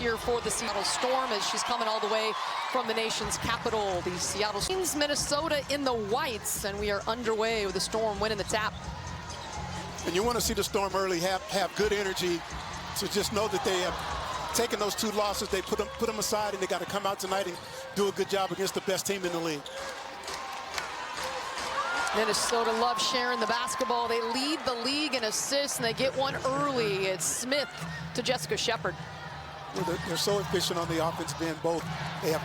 here for the Seattle Storm as she's coming all the way from the nation's capital. The Seattle Storm, Minnesota in the whites, and we are underway with the Storm winning the tap. And you want to see the Storm early have good energy, to just know that they have taken those 2 losses, they put them aside, and they got to come out tonight and do a good job against the best team in the league. Minnesota loves sharing the basketball. They lead the league in assists, and they get one early. It's Smith to Jessica Shepard. Well, they're so efficient on the offensive end, both. They have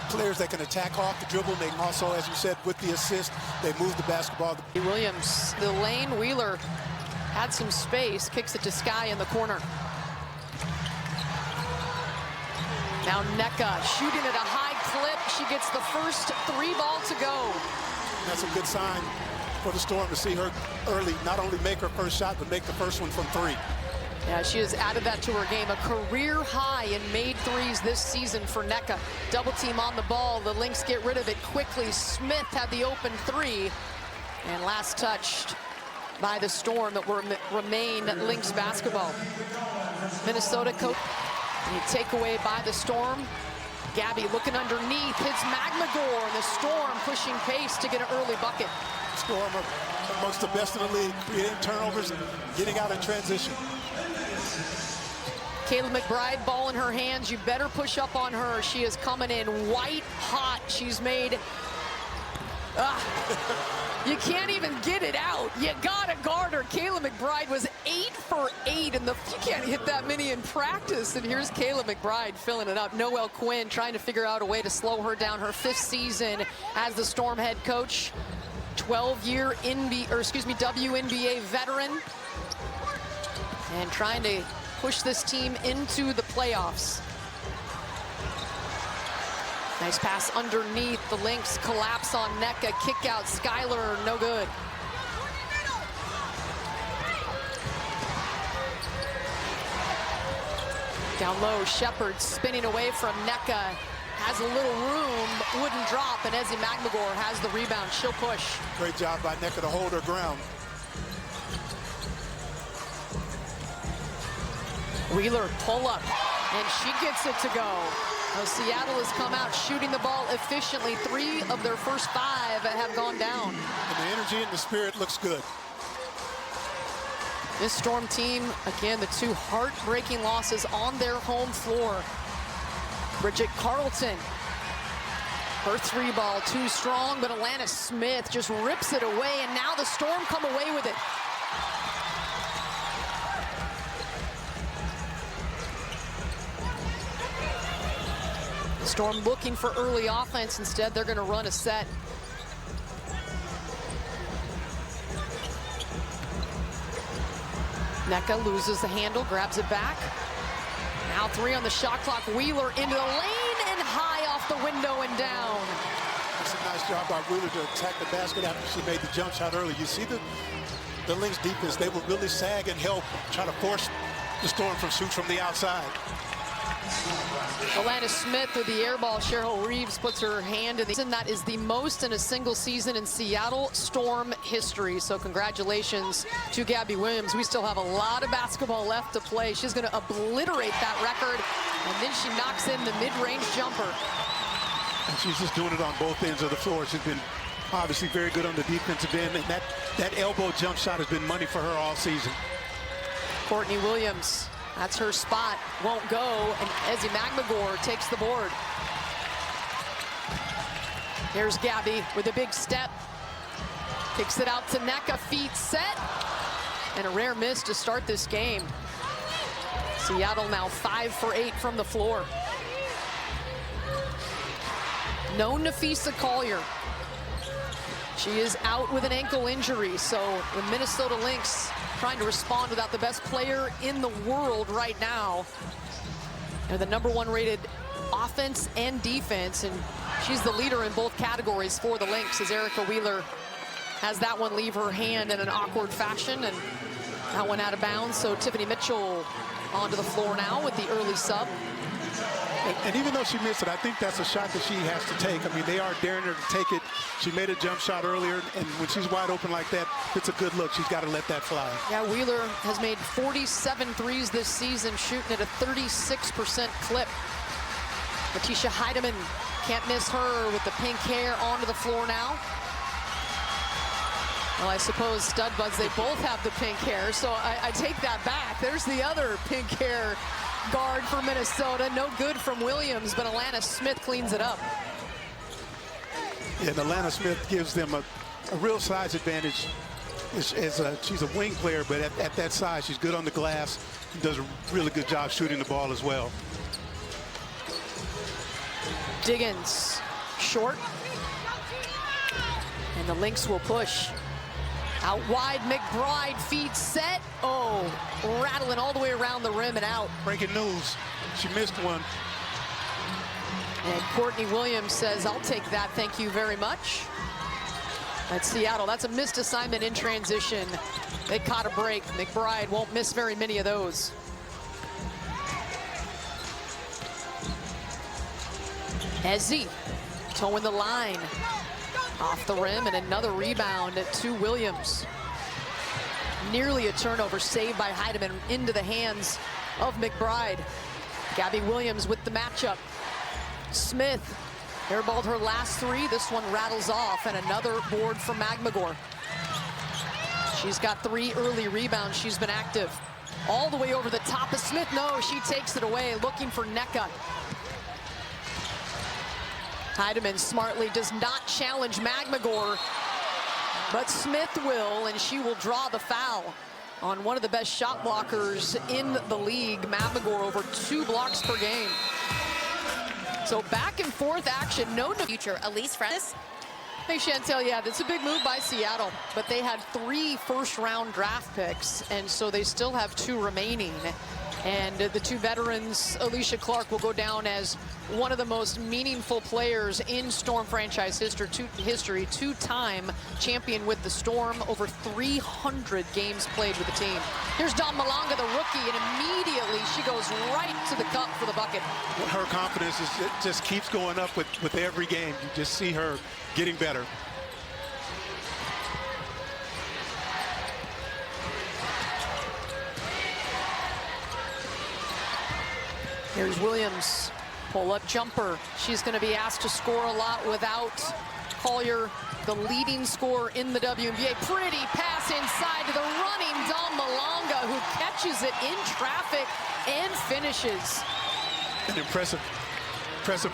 players that can attack off the dribble. They can also, as you said, with the assist, they move the basketball. Williams, the lane, Wheeler had some space, kicks it to Sky in the corner. Now Nneka shooting at a high clip. She gets the first 3 ball to go. That's a good sign for the Storm to see her early, not only make her first shot, but make the first one from 3. Yeah, she has added that to her game. A career high in made threes this season for Nneka. Double team on the ball. The Lynx get rid of it quickly. Smith had the open 3. And last touched by the Storm that will remain Lynx basketball. Minnesota coach. Takeaway by the Storm. Gabby looking underneath, hits Magmagor, and the Storm pushing pace to get an early bucket. Storm are amongst the best in the league, creating turnovers, getting out in transition. Kayla McBride, ball in her hands. You better push up on her. She is coming in white hot. She's made... you can't even get it out. You gotta guard her. Kayla McBride was 8 for 8, and you can't hit that many in practice. And here's Kayla McBride filling it up. Noelle Quinn trying to figure out a way to slow her down. Her 5th season as the Storm head coach. 12-year WNBA veteran, and trying to push this team into the playoffs. Nice pass underneath. The Lynx collapse on Nneka. Kick out. Skyler, no good. Down low, Shepard spinning away from Nneka. Has a little room, wouldn't drop, and Ezzy Magmagor has the rebound. She'll push. Great job by Nneka to hold her ground. Wheeler pull up, and she gets it to go. Now, Seattle has come out shooting the ball efficiently. 3 of their first 5 have gone down. And the energy and the spirit looks good. This Storm team, again, the 2 heartbreaking losses on their home floor. Bridget Carlton, her 3 ball too strong, but Alana Smith just rips it away, and now the Storm come away with it. The Storm looking for early offense. Instead, they're going to run a set. Nneka loses the handle, grabs it back. Now 3 on the shot clock. Wheeler into the lane and high off the window and down. That's a nice job by Wheeler to attack the basket after she made the jump shot early. You see the Lynx defense, they will really sag and help, try to force the Storm from shoot from the outside. Alana Smith with the air ball. Cheryl Reeves puts her hand in the... That is the most in a single season in Seattle Storm history. So congratulations to Gabby Williams. We still have a lot of basketball left to play. She's going to obliterate that record. And then she knocks in the mid-range jumper. And she's just doing it on both ends of the floor. She's been obviously very good on the defensive end. And that elbow jump shot has been money for her all season. Courtney Williams. That's her spot, won't go, and Ezzy Magmagor takes the board. Here's Gabby with a big step. Kicks it out to Nneka, feet set. And a rare miss to start this game. Seattle now 5 for 8 from the floor. No Nafisa Collier. She is out with an ankle injury, so the Minnesota Lynx trying to respond without the best player in the world right now. They're the #1 rated offense and defense, and she's the leader in both categories for the Lynx as Erica Wheeler has that one leave her hand in an awkward fashion, and that one out of bounds. So Tiffany Mitchell onto the floor now with the early sub. And even though she missed it, I think that's a shot that she has to take. I mean, they are daring her to take it. She made a jump shot earlier, and when she's wide open like that, it's a good look. She's got to let that fly. Yeah, Wheeler has made 47 threes this season, shooting at a 36% clip. Letitia Heidemann can't miss her with the pink hair onto the floor now. Well, I suppose Stud Buds, they both have the pink hair, so I take that back. There's the other pink hair guard for Minnesota. No good from Williams, but Alana Smith cleans it up. Yeah, and Alana Smith gives them a real size advantage. She's a wing player, but at that size, she's good on the glass. She does a really good job shooting the ball as well. Diggins, short. And the Lynx will push. Out wide, McBride, feed set. Oh, rattling all the way around the rim and out. Breaking news, she missed one. And Courtney Williams says, I'll take that, thank you very much. That's Seattle. That's a missed assignment in transition. They caught a break. McBride won't miss very many of those. Ezzy towing the line. Off the rim, and another rebound to Williams. Nearly a turnover, saved by Heidemann into the hands of McBride. Gabby Williams with the matchup. Smith airballed her last three. This one rattles off, and another board from Magmagor. She's got 3 early rebounds. She's been active. All the way over the top of Smith. No, she takes it away, looking for Nneka. Heidemann smartly does not challenge Magmagor, but Smith will, and she will draw the foul on one of the best shot blockers in the league. Magmagor over 2 blocks per game. So back and forth action, no future. Elise Francis. Hey Chantel, yeah, that's a big move by Seattle, but they had 3 first-round draft picks, and so they still have 2 remaining. And the 2 veterans, Alicia Clark will go down as one of the most meaningful players in Storm franchise history, 2-time champion with the Storm, over 300 games played with the team. Here's Dawn Malonga, the rookie, and immediately she goes right to the cup for the bucket. Her confidence just keeps going up with every game. You just see her getting better. Here's Williams, pull-up jumper. She's going to be asked to score a lot without Collier, the leading scorer in the WNBA. Pretty pass inside to the running Dawn Malonga, who catches it in traffic and finishes. And impressive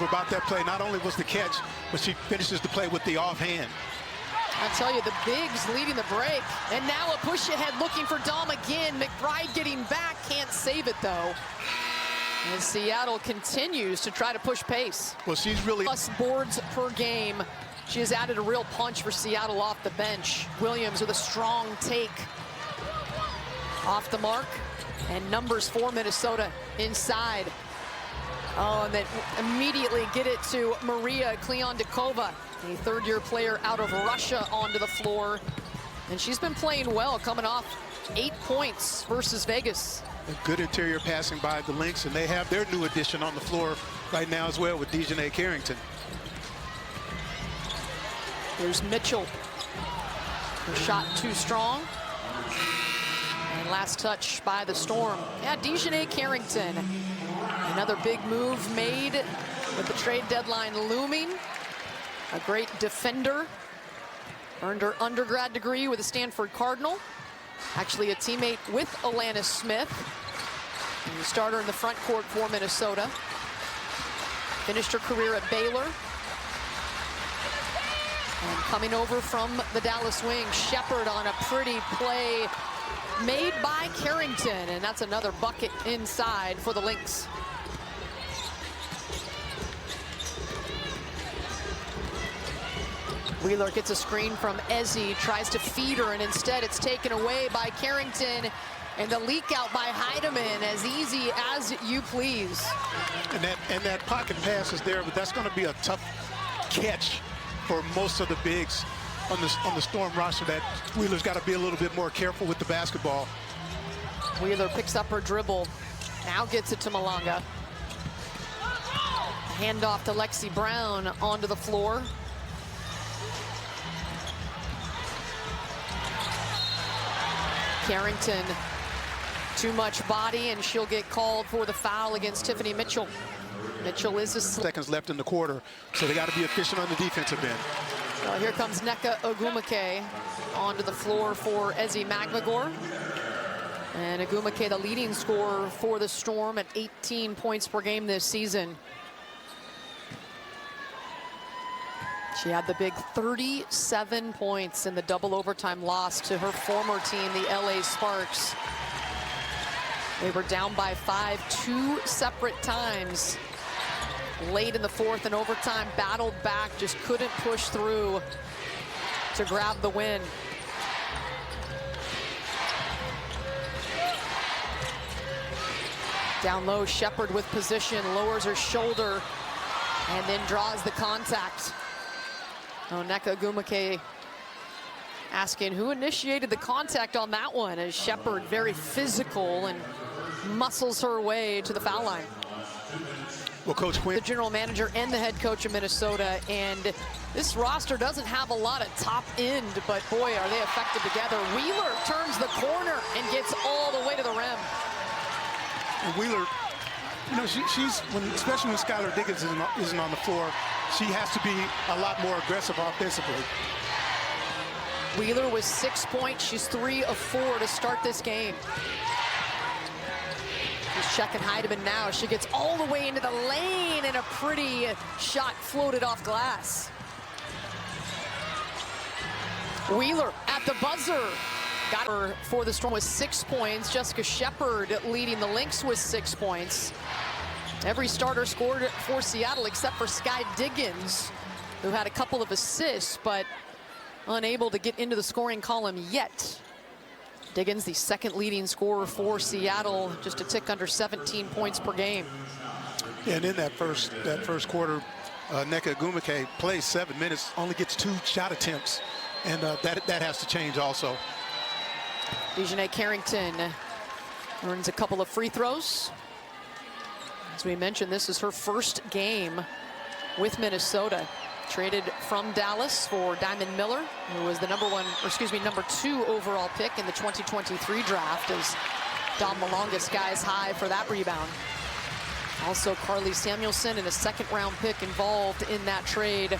about that play. Not only was the catch, but she finishes the play with the offhand. I tell you, the bigs leading the break. And now a push ahead looking for Dom again. McBride getting back, can't save it though. And Seattle continues to try to push pace. Well, she's really... Plus boards per game. She has added a real punch for Seattle off the bench. Williams with a strong take. Off the mark. And numbers for Minnesota inside. Oh, and then immediately get it to Maria Kleondikova, a third-year player out of Russia, onto the floor. And she's been playing well, coming off 8 points versus Vegas. A good interior passing by the Lynx, and they have their new addition on the floor right now as well with Dejanay Carrington. There's Mitchell. Her shot too strong. And last touch by the Storm. Yeah, Dejanay Carrington. Another big move made with the trade deadline looming. A great defender. Earned her undergrad degree with the Stanford Cardinal. Actually a teammate with Alana Smith. And the starter in the front court for Minnesota. Finished her career at Baylor. And coming over from the Dallas Wings, Shepard on a pretty play made by Carrington. And that's another bucket inside for the Lynx. Wheeler gets a screen from Ezzy, tries to feed her, and instead it's taken away by Carrington. And the leak out by Heidemann, as easy as you please. And that pocket pass is there, but that's going to be a tough catch for most of the bigs on the Storm roster. That Wheeler's got to be a little bit more careful with the basketball. Wheeler picks up her dribble, now gets it to Malonga. Handoff to Lexi Brown onto the floor. Carrington, too much body, and she'll get called for the foul against Tiffany Mitchell. Mitchell is a seconds left in the quarter, so they got to be efficient on the defensive end. Well, here comes Nneka Ogwumike onto the floor for Ezi Magmagor. And Ogwumike, the leading scorer for the Storm at 18 points per game this season. She had the big 37 points in the double overtime loss to her former team, the LA Sparks. They were down by 5 two separate times. Late in the fourth and overtime, battled back, just couldn't push through to grab the win. Down low, Shepard with position, lowers her shoulder, and then draws the contact. Oh, Nneka Ogwumike asking who initiated the contact on that one, as Shepard, very physical, and muscles her way to the foul line. Well, Coach Quinn, the general manager and the head coach of Minnesota, and this roster doesn't have a lot of top end, but boy, are they effective together. Wheeler turns the corner and gets all the way to the rim. And Wheeler, you know, she's especially when Skylar Diggins isn't on the floor, she has to be a lot more aggressive offensively. Wheeler with 6 points. She's 3 of 4 to start this game. She's checking Heidemann now. She gets all the way into the lane, and a pretty shot floated off glass. Wheeler at the buzzer. Got her for the Storm with 6 points. Jessica Shepard leading the Lynx with 6 points. Every starter scored for Seattle except for Sky Diggins, who had a couple of assists, but unable to get into the scoring column yet. Diggins, the second leading scorer for Seattle, just a tick under 17 points per game. Yeah, and in that first quarter, Nneka Ogwumike plays 7 minutes, only gets 2 shot attempts, and that has to change also. DeJounte Carrington earns a couple of free throws. As we mentioned, this is her first game with Minnesota. Traded from Dallas for Diamond Miller, who was the number 2 overall pick in the 2023 draft, as Dom Malonga skies high for that rebound. Also, Carly Samuelson and a second-round pick involved in that trade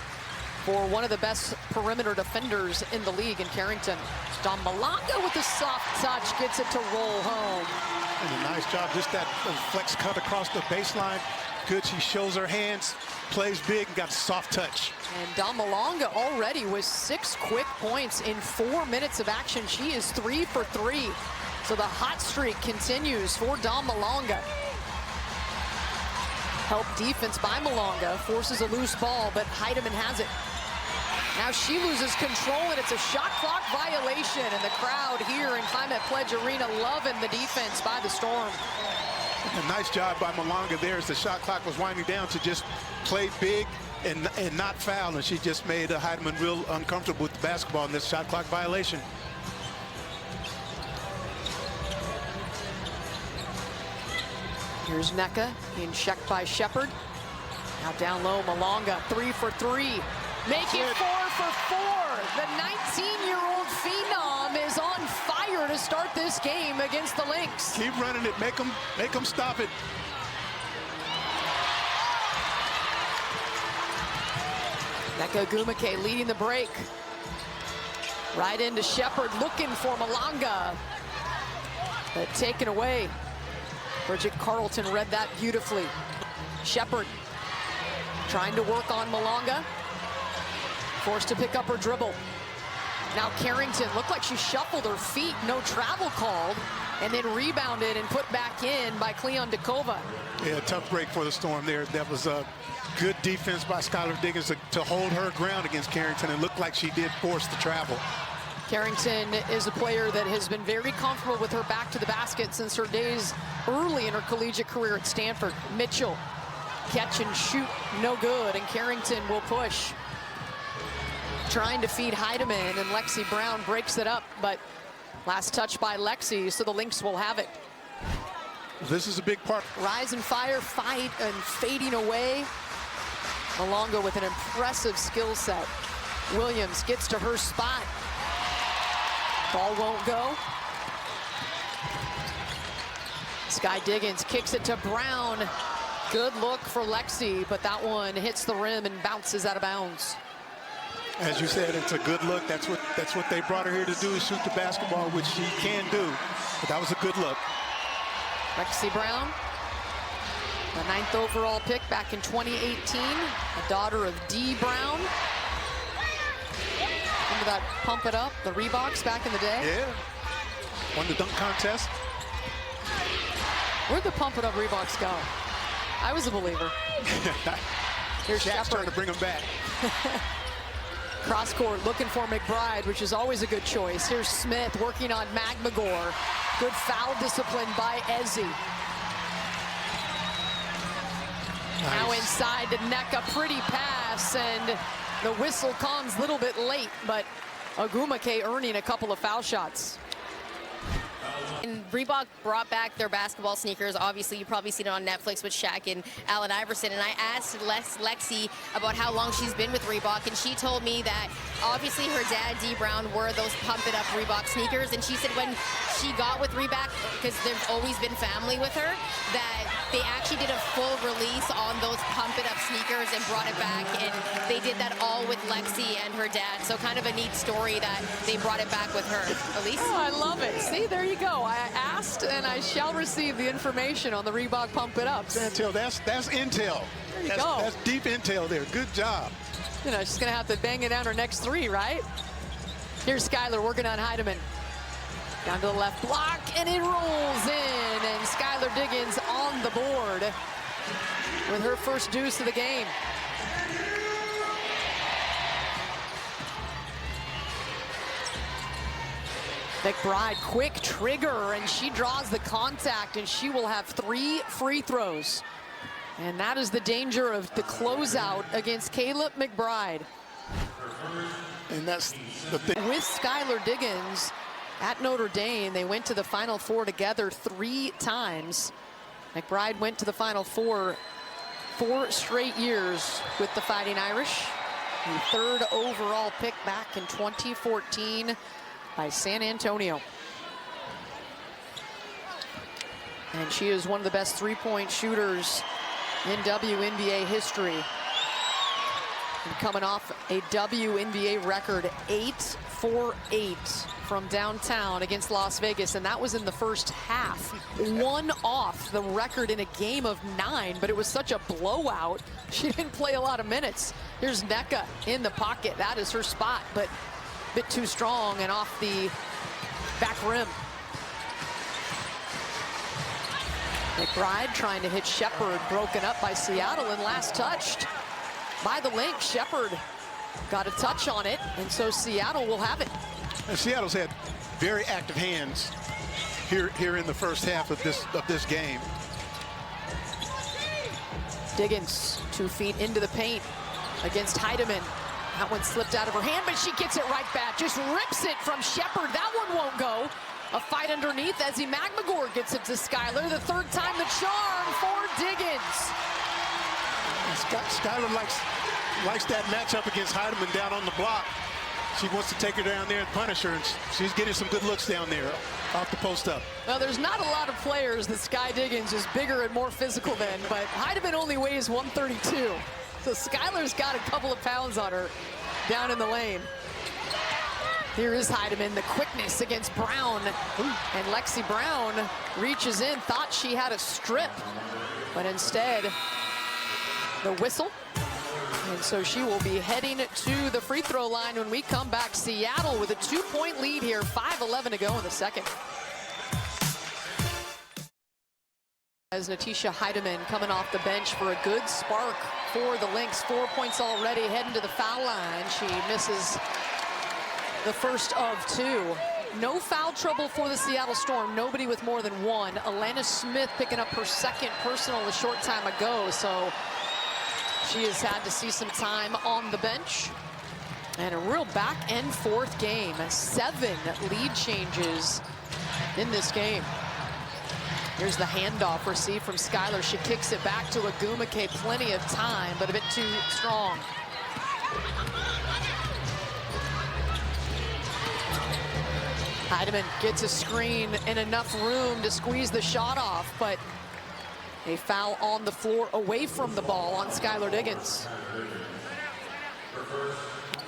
for one of the best perimeter defenders in the league in Carrington. Dom Malonga with a soft touch gets it to roll home. And a nice job, just that flex cut across the baseline. Good, she shows her hands, plays big, and got a soft touch. And Dom Malonga already with 6 quick points in 4 minutes of action. She is 3 for 3. So the hot streak continues for Dom Malonga. Help defense by Malonga, forces a loose ball, but Heidemann has it. Now she loses control, and it's a shot clock violation, and the crowd here in Climate Pledge Arena loving the defense by the Storm. A nice job by Malonga there as the shot clock was winding down to just play big and not foul, and she just made Heidemann real uncomfortable with the basketball in this shot clock violation. Here's Nneka being checked by Shepard. Now down low, Malonga, 3 for 3. Make it 4 for 4. The 19-year-old phenom is on fire to start this game against the Lynx. Keep running it, make them stop it. Nneka Ogwumike leading the break. Right into Shepard, looking for Malonga, but taken away. Bridget Carlton read that beautifully. Shepard trying to work on Malonga. Forced to pick up her dribble. Now Carrington, looked like she shuffled her feet, no travel called, and then rebounded and put back in by Cleon Dekova. Yeah, tough break for the Storm there. That was a good defense by Skylar Diggins to hold her ground against Carrington. It looked like she did force the travel. Carrington is a player that has been very comfortable with her back to the basket since her days early in her collegiate career at Stanford. Mitchell, catch and shoot, no good, and Carrington will push. Trying to feed Heidemann, and Lexi Brown breaks it up, but last touch by Lexi, so the Lynx will have it. This is a big part. Rise and fire, fight, and fading away. Malonga with an impressive skill set. Williams gets to her spot. Ball won't go. Sky Diggins kicks it to Brown. Good look for Lexi, but that one hits the rim and bounces out of bounds. As you said, it's a good look. That's what they brought her here to do, is shoot the basketball, which she can do. But that was a good look. Lexi Brown, the 9th overall pick back in 2018, a daughter of Dee Brown. Remember that Pump It Up, the Reeboks back in the day? Yeah. Won the dunk contest. Where'd the Pump It Up Reeboks go? I was a believer. Here's Shaq's Shepard trying to bring him back. Cross court looking for McBride, which is always a good choice. Here's Smith working on Magmagor. Good foul discipline by Ezzy. Nice. Now inside to Nneka, pretty pass, and the whistle comes a little bit late, but Agumake earning a couple of foul shots. And Reebok brought back their basketball sneakers. Obviously, you've probably seen it on Netflix with Shaq and Allen Iverson. And I asked Lexi about how long she's been with Reebok, and she told me that obviously her dad, Dee Brown, wore those Pump It Up Reebok sneakers. And she said when she got with Reebok, because they've always been family with her, that they actually did a full release on those Pump It Up sneakers and brought it back. And they did that all with Lexi and her dad. So kind of a neat story that they brought it back with her. Elise? Oh, I love it. See, there you go. I asked, and I shall receive the information on the Reebok Pump It Ups. Intel, that's intel. There you go. That's deep intel there. Good job. You know, she's going to have to bang it down her next 3, right? Here's Skylar working on Heidemann. Down to the left block, and it rolls in, and Skylar Diggins on the board with her first deuce of the game. McBride, quick trigger, and she draws the contact, and she will have 3 free throws. And that is the danger of the closeout against Caleb McBride. And that's the thing. With Skylar Diggins at Notre Dame, they went to the Final Four together 3 times. McBride went to the Final Four 4 straight years with the Fighting Irish. The 3rd overall pick back in 2014 by San Antonio. And she is one of the best 3-point shooters in WNBA history. And coming off a WNBA record 8 for 8 from downtown against Las Vegas, and that was in the first half. 1 off the record in a game of 9, but it was such a blowout. She didn't play a lot of minutes. Here's Nneka in the pocket. That is her spot, but a bit too strong and off the back rim. McBride trying to hit Shepard, broken up by Seattle, and last touched by the Lynx. Shepard got a touch on it, and so Seattle will have it. And Seattle's had very active hands here in the first half of this game. Diggins 2 feet into the paint against Heidemann. That one slipped out of her hand, but she gets it right back. Just rips it from Shepard. That one won't go. A fight underneath. Ezzy Magmagor gets it to Skylar. The 3rd time the charm for Diggins. Skylar likes that matchup against Heidemann down on the block. She wants to take her down there and punish her, and she's getting some good looks down there off the post up. Well, there's not a lot of players that Sky Diggins is bigger and more physical than, but Heidemann only weighs 132. So Skylar's got a couple of pounds on her down in the lane. Here is Heidemann, the quickness against Brown. And Lexi Brown reaches in, thought she had a strip, but instead, the whistle. And so she will be heading to the free throw line when we come back. Seattle with a 2-point lead here, 5:11 to go in the second. As Natisha Heidemann coming off the bench for a good spark for the Lynx. 4 points already, heading to the foul line. She misses the first of 2. No foul trouble for the Seattle Storm. Nobody with more than 1. Alana Smith picking up her 2nd personal a short time ago. So she has had to see some time on the bench. And a real back and forth game. 7 lead changes in this game. Here's the handoff received from Skylar. She kicks it back to Agumake. Plenty of time, but a bit too strong. Heidemann gets a screen and enough room to squeeze the shot off, but a foul on the floor away from the ball on Skylar Diggins.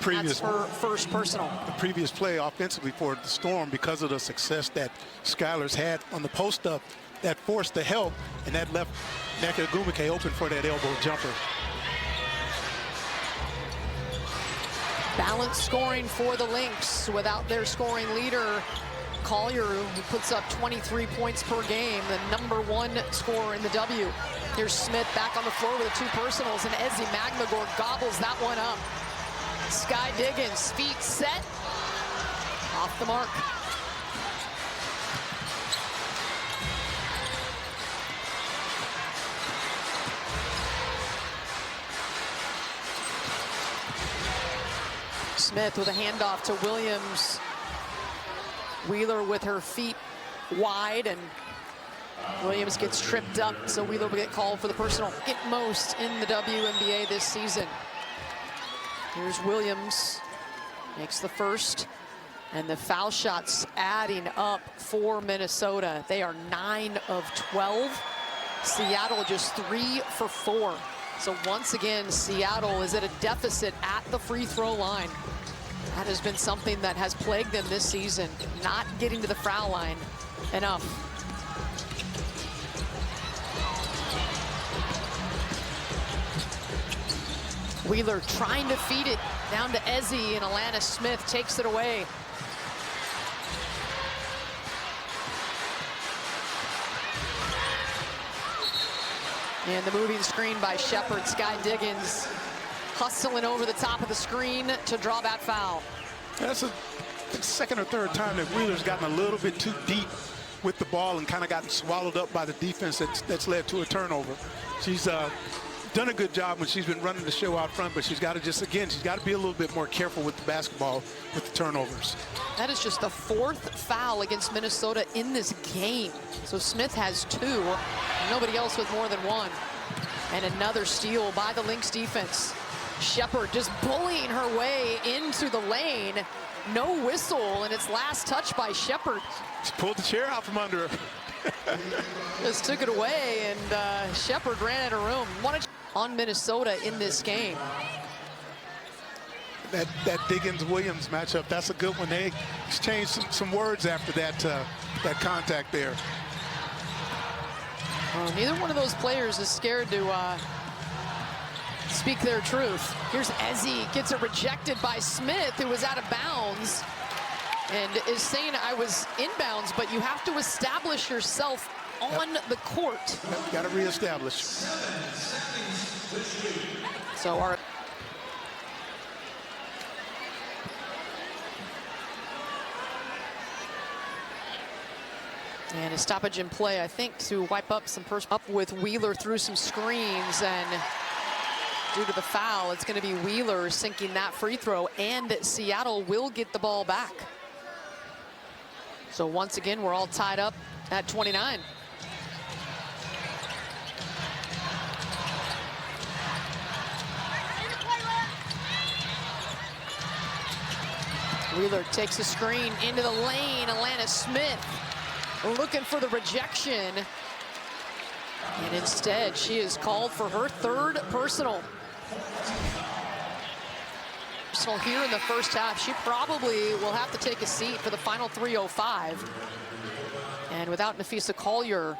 That's her first personal. The previous play offensively for the Storm, because of the success that Skylar's had on the post-up, that forced the help, and that left Nneka Agumake open for that elbow jumper. Balanced scoring for the Lynx without their scoring leader, Collier, who puts up 23 points per game, the #1 scorer in the W. Here's Smith back on the floor with the 2 personals, and Ezi Magnagor gobbles that one up. Sky Diggins, feet set, off the mark. Smith with a handoff to Williams. Wheeler with her feet wide, and Williams gets tripped up, so Wheeler will get called for the personal. Get most in the WNBA this season. Here's Williams, makes the first, and the foul shots adding up for Minnesota. They are 9 of 12. Seattle just 3 for 4. So once again, Seattle is at a deficit at the free throw line. That has been something that has plagued them this season, not getting to the foul line enough. Wheeler trying to feed it down to Ezi, and Alana Smith takes it away. And the moving screen by Shepard. Sky Diggins hustling over the top of the screen to draw that foul. That's the second or third time that Wheeler's gotten a little bit too deep with the ball and kind of gotten swallowed up by the defense that's led to a turnover. She's done a good job when she's been running the show out front, but she's got to just, again, she's got to be a little bit more careful with the basketball with the turnovers. That is just the 4th foul against Minnesota in this game. So Smith has 2, nobody else with more than 1. And another steal by the Lynx defense. Shepard just bullying her way into the lane. No whistle, and it's last touch by Shepard. She pulled the chair out from under her. Just took it away, and Shepard ran out of room. On Minnesota in this game. That Diggins-Williams matchup, that's a good one. They exchanged some words after that that contact there. Well, neither one of those players is scared to speak their truth. Here's Ezi, gets it rejected by Smith, who was out of bounds, and is saying, I was inbounds, but you have to establish yourself on the court. Got to reestablish. So our and a stoppage in play, I think, to wipe up some up with Wheeler through some screens, and due to the foul, it's going to be Wheeler sinking that free throw, and Seattle will get the ball back. So once again, we're all tied up at 29. Wheeler takes a screen into the lane. Alana Smith looking for the rejection. And instead, she is called for her 3rd personal. Personal here in the first half. She probably will have to take a seat for the final 3:05. And without Nafisa Collier,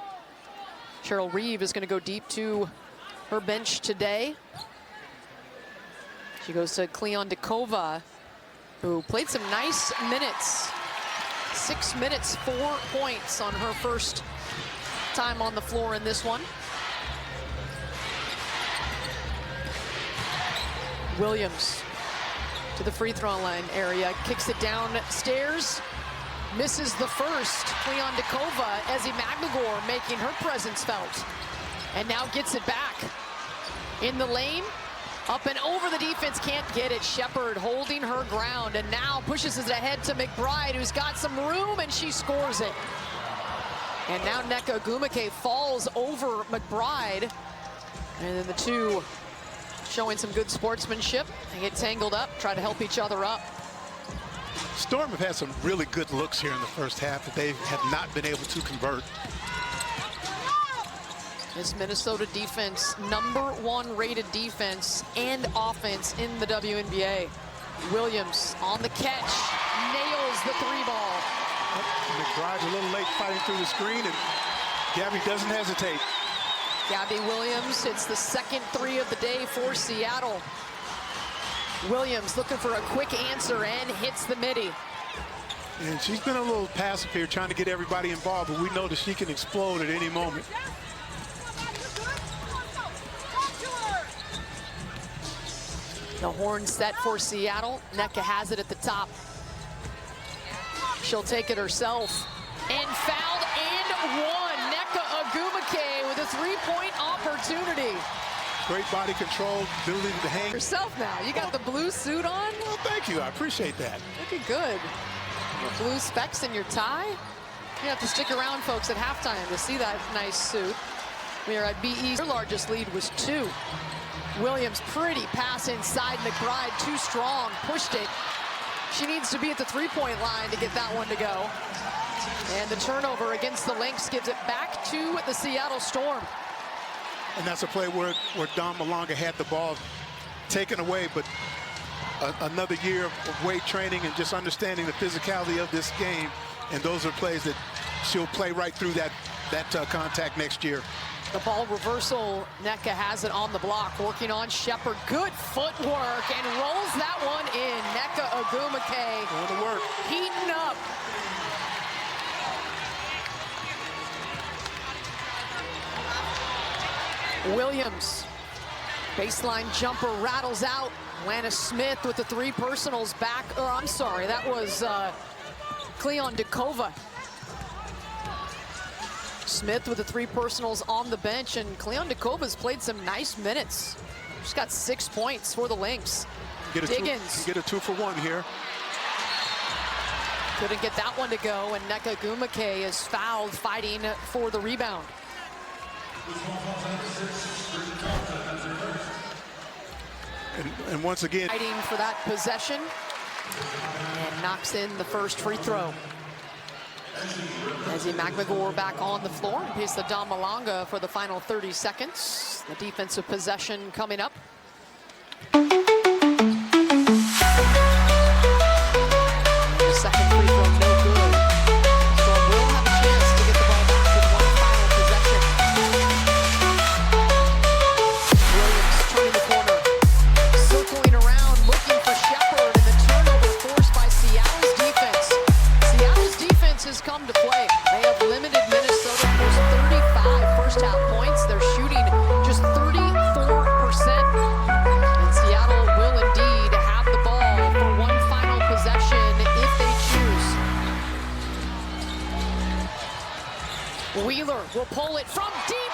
Cheryl Reeve is going to go deep to her bench today. She goes to Cleon Dekova, who played some nice minutes. 6 minutes, 4 points on her first time on the floor in this one. Williams to the free throw line area, kicks it downstairs, misses the first. Cleon Dekova, Ezi Magnagor making her presence felt, and now gets it back in the lane. Up and over the defense, can't get it. Shepard holding her ground, and now pushes it ahead to McBride, who's got some room, and she scores it. And now Nneka Ogwumike falls over McBride. And then the two showing some good sportsmanship. They get tangled up, try to help each other up. Storm have had some really good looks here in the first half that they have not been able to convert. This Minnesota defense, #1 rated defense and offense in the WNBA. Williams on the catch, nails the three ball. McBride's a little late fighting through the screen, and Gabby doesn't hesitate. Gabby Williams hits the second three of the day for Seattle. Williams looking for a quick answer and hits the midi. And she's been a little passive here, trying to get everybody involved, but we know that she can explode at any moment. The horn set for Seattle. Nneka has it at the top. She'll take it herself. And fouled and one. Nneka Ogwumike with a three-point opportunity. Great body control, ability to hang. Yourself now. You got the blue suit on. Well, thank you. I appreciate that. Looking good. Your blue specs in your tie. You have to stick around, folks, at halftime to see that nice suit. We are at BE. Their largest lead was 2. Williams, pretty pass inside. McBride, too strong, pushed it. She needs to be at the three-point line to get that one to go. And the turnover against the Lynx gives it back to the Seattle Storm. And that's a play where Dawn Malonga had the ball taken away, but another year of weight training and just understanding the physicality of this game. And those are plays that she'll play right through that contact next year. The ball reversal, Nneka has it on the block, working on Shepard. Good footwork and rolls that one in. Nneka Ogwumike Going to work. Heating up. Williams, baseline jumper rattles out. Lana Smith with the three personals back. Oh, I'm sorry, that was Cleon Dekova. Smith with the three personals on the bench, and Cleon Dekova's played some nice minutes. She's got 6 points for the Lynx. Diggins. Get a 2-for-1 here. Couldn't get that one to go, and Nneka Ogwumike is fouled fighting for the rebound. And once again, Fighting for that possession, and knocks in the first free throw. Ezzie McMagor back on the floor. Here's the Dawn Malonga for the final 30 seconds. The defensive possession coming up. The second free throw, no good. So we'll have a chance to get the ball back with one final possession. Williams turning the corner, circling around, looking for Shepard, and the turnover forced by Seattle's defense. Seattle's defense has come to play. They have limited Minnesota to 35 first-half points. They're shooting just 34%. And Seattle will indeed have the ball for one final possession if they choose. Wheeler will pull it from deep.